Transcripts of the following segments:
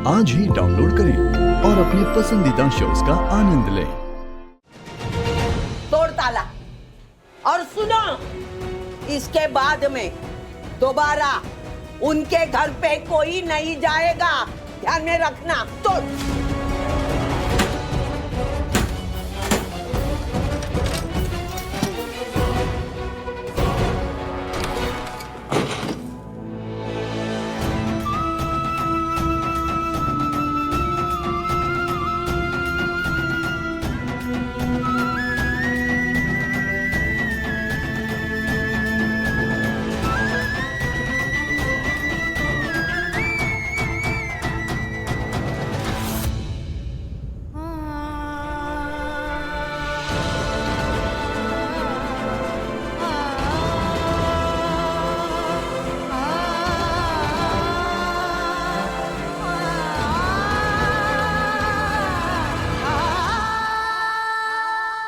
आज ही डाउनलोड करें और अपने पसंदीदा शोज का आनंद लें। तोड़ ताला और सुनो, इसके बाद में दोबारा उनके घर पे कोई नहीं जाएगा, ध्यान में रखना। तोड़।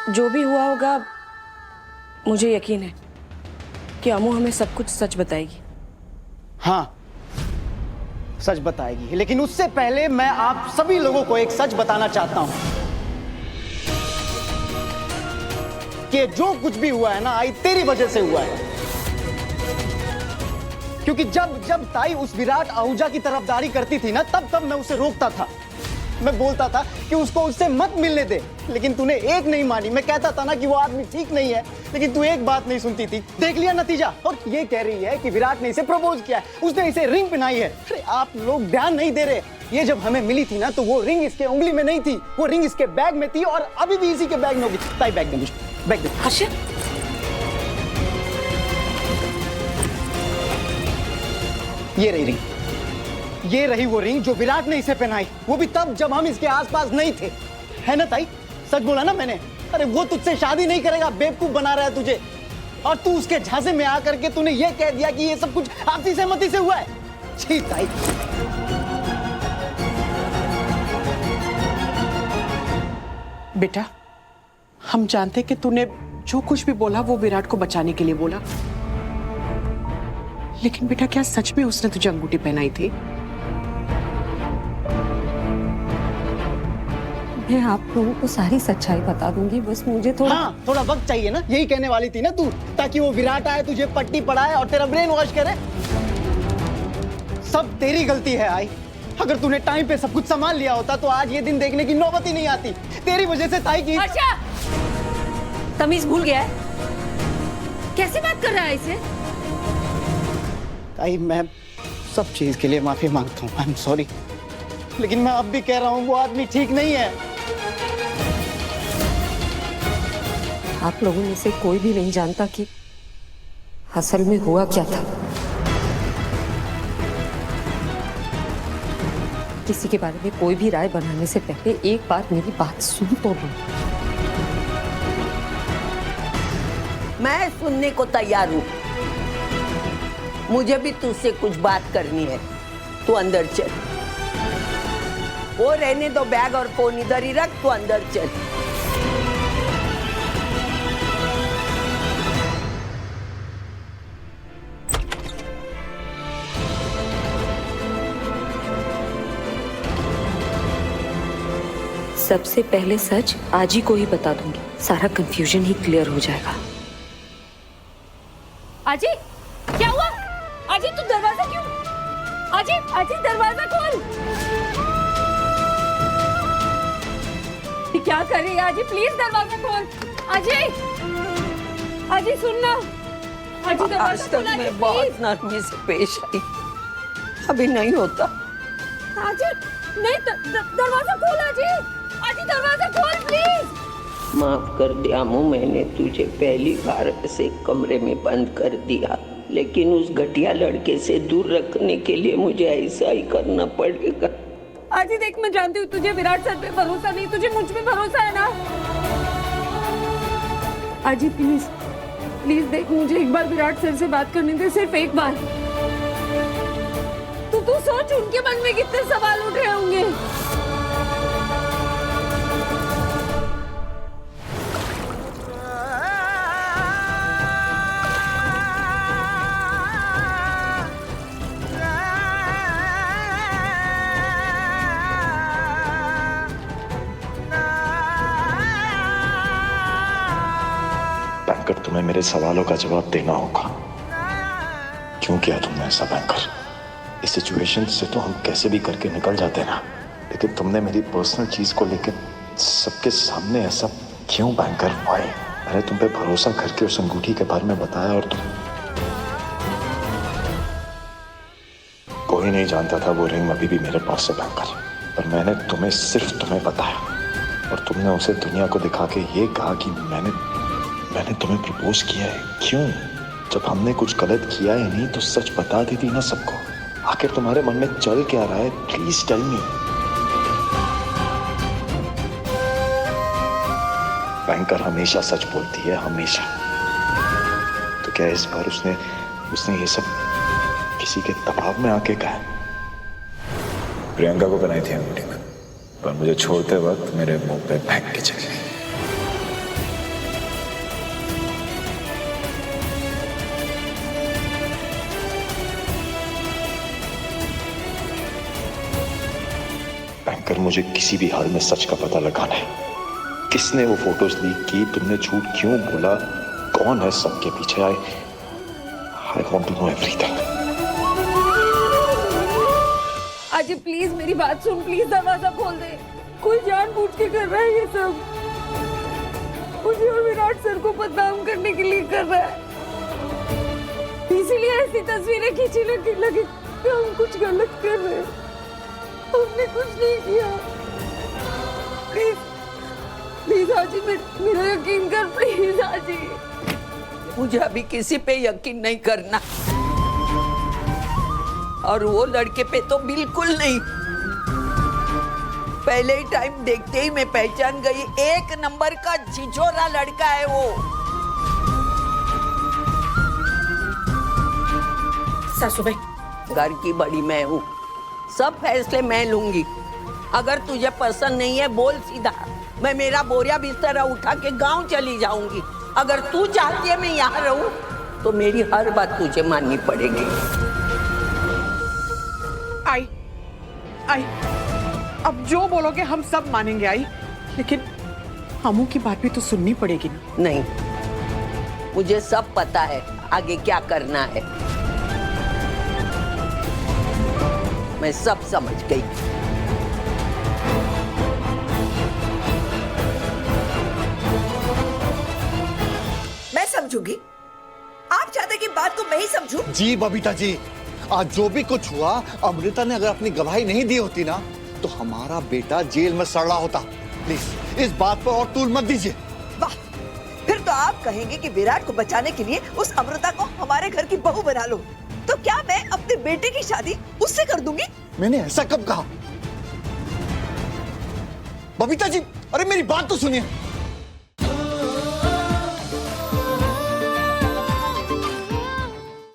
जो भी हुआ होगा, मुझे यकीन है कि अमू हमें सब कुछ सच बताएगी। हाँ, सच बताएगी, लेकिन उससे पहले मैं आप सभी लोगों को एक सच बताना चाहता हूं कि जो कुछ भी हुआ है ना, आई तेरी वजह से हुआ है। क्योंकि जब जब ताई उस विराट आहूजा की तरफदारी करती थी ना, तब तब मैं उसे रोकता था। मैं बोलता था कि उसको उससे मत मिलने दे, लेकिन तूने एक नहीं मानी। मैं कहता था ना कि वो आदमी ठीक नहीं है, लेकिन तू एक बात नहीं सुनती थी। देख लिया नतीजा। और ये कह रही है कि विराट ने इसे प्रपोज किया है, उसने इसे रिंग पहनाई है। अरे आप लोग ध्यान नहीं दे रहे। ये जब हमें मिली थी ना, तो वो रिंग इसके उंगली में नहीं थी, वो रिंग इसके बैग में थी, और अभी भी इसी के बैग में होगी। ताई बैग दे मुझे, बैग दे। हर्षित, ये रही रिंग, ये रही वो रिंग जो विराट ने इसे पहनाई, वो भी तब जब हम इसके आसपास नहीं थे। है ना ताई? सच बोला ना मैंने? अरे वो तुझसे शादी नहीं करेगा, बेवकूफ बना रहा है तुझे। और तू उसके झांसे में आकर के तूने ये कह दिया कि ये सब कुछ आपसी सहमति से हुआ है। छी ताई। बेटा, हम जानते कि तूने जो कुछ भी बोला वो विराट को बचाने के लिए बोला, लेकिन बेटा क्या सच में उसने तुझे अंगूठी पहनाई थी? मैं आप लोगों को सारी सच्चाई बता दूंगी, बस मुझे थोड़ा थोड़ा वक्त चाहिए ना। यही कहने वाली थी ना तू, ताकि वो विराट आए, तुझे पट्टी पड़ाए और तेरा ब्रेन वॉश करे। सब तेरी गलती है आई। अगर तूने टाइम पे सब कुछ संभाल लिया होता तो आज ये दिन देखने की नौबत ही नहीं आती। तेरी वजह से ताई की। अच्छा, तमीज भूल गया है? कैसे बात कर रहा है इसे? ताई मैं सब चीज के लिए माफी मांगता हूँ, आई एम सॉरी, लेकिन मैं अब भी कह रहा हूँ वो आदमी ठीक नहीं है। आप लोगों में से कोई भी नहीं जानता कि असल में हुआ क्या था। किसी के बारे में कोई भी राय बनाने से पहले एक बार मेरी बात सुन तो लो। मैं सुनने को तैयार हूँ। मुझे भी तुझसे कुछ बात करनी है। तू अंदर चल। वो रहने दो, बैग और फोन इधर ही रख, तू अंदर चल। सबसे पहले सच आज ही को ही बता दूंगी, सारा कंफ्यूजन ही क्लियर हो जाएगा। आजी, क्या हुआ? आजी तू दरवाजा क्यों? आजी, आजी दरवाजा खोल। क्या कर रही है आजी? प्लीज दरवाजा खोल। आजी, आजी सुनना। आजी दरवाजा आज तक खोल। मैं बहुत नरमी से पेश आई, अभी नहीं होता। आजी नहीं, दरवाजा खोल आजी। आजी दरवाजा खोल प्लीज। माफ कर दिया अम्मू, मैंने तुझे पहली बार ऐसे कमरे में बंद कर दिया, लेकिन उस घटिया लड़के से दूर रखने के लिए मुझे ऐसा ही करना पड़ेगा। आजी देख, मैं जानती हूँ तुझे विराट सर पे भरोसा नहीं, तुझे मुझ पे भरोसा है ना। आजी प्लीज प्लीज देख, मुझे एक बार विराट सर से बात करने दे, सिर्फ एक बार। तू सोच उनके मन में कितने सवाल उठ रहे होंगे। बैंकर, तुम्हें मेरे सवालों का जवाब देना होगा। क्यों किया तुमने ऐसा बैंकर? इस सिचुएशन से तो हम कैसे भी करके निकल जाते ना, लेकिन तुमने मेरी पर्सनल चीज को लेकर सबके सामने ऐसा क्यों बैंकर? वाई? मैंने तुम पे भरोसा करके उस अंगूठी के बारे में बताया और तुम, कोई नहीं जानता था वो रिंग अभी भी मेरे पास है बैंकर, पर मैंने तुम्हें, सिर्फ तुम्हें बताया और तुमने उसे दुनिया को दिखा के ये कहा कि मैंने तुम्हें प्रपोज किया है। क्यों? जब हमने कुछ गलत किया है नहीं तो सच बता देती ना सबको। आखिर तुम्हारे मन में चल क्या रहा है? Please tell me. बैंकर हमेशा सच बोलती है, हमेशा। तो क्या इस बार उसने ये सब किसी के दबाव में आके कहा? प्रियंका को बनाई थी अंगूठी में, पर मुझे छोड़ते वक्त मेरे मुंह पे फेंक के चली गई। बैंकर, मुझे किसी भी हाल में सच का पता लगाना है। किसने वो फोटोज लीक की? तुमने झूठ क्यों बोला? कौन है सबके पीछे? I want to know everything. Ajay please मेरी बात सुन, प्लीज दरवाजा खोल दे। कोई जानबूझ के कर रहा है ये सब, मुझे और विराट सर को बदनाम करने के लिए कर रहा है, इसीलिए ऐसी तस्वीरें खींचने की लगी कि हम कुछ गलत कर रहे हैं। हमने कुछ नहीं किया। प्लीज प्लीज आजी, मेरा यकीन कर, प्लीज आजी। मुझे अभी किसी पे यकीन नहीं करना, और वो लड़के पे तो बिल्कुल नहीं। पहले ही टाइम देखते ही मैं पहचान गई, एक नंबर का झिझोरा लड़का है वो। सासू घर की बड़ी मैं हूँ, सब फैसले मैं लूंगी। अगर तुझे पसंद नहीं है बोल सीधा, मैं मेरा बोरिया बिस्तरा उठा के गांव चली जाऊंगी। अगर तू चाहती है मैं यहाँ रहूं तो मेरी हर बात तुझे माननी पड़ेगी। आई अब जो बोलोगे हम सब मानेंगे आई, लेकिन हमू की बात भी तो सुननी पड़ेगी ना। नहीं, मुझे सब पता है आगे क्या करना है, मैं सब समझ गई। मैं समझूंगी, आप चाहते कि बात को मैं ही समझूं? जी बबीता जी, आज जो भी कुछ हुआ, अमृता ने अगर अपनी गवाही नहीं दी होती ना तो हमारा बेटा जेल में सड़ रहा होता। प्लीज इस बात पर और तूल मत दीजिए। वाह, फिर तो आप कहेंगे कि विराट को बचाने के लिए उस अमृता को हमारे घर की बहू बना लो। तो क्या मैं अपने बेटे की शादी उससे कर दूंगी? मैंने ऐसा कब कहा? बबीता जी, अरे मेरी बात तो सुनिए।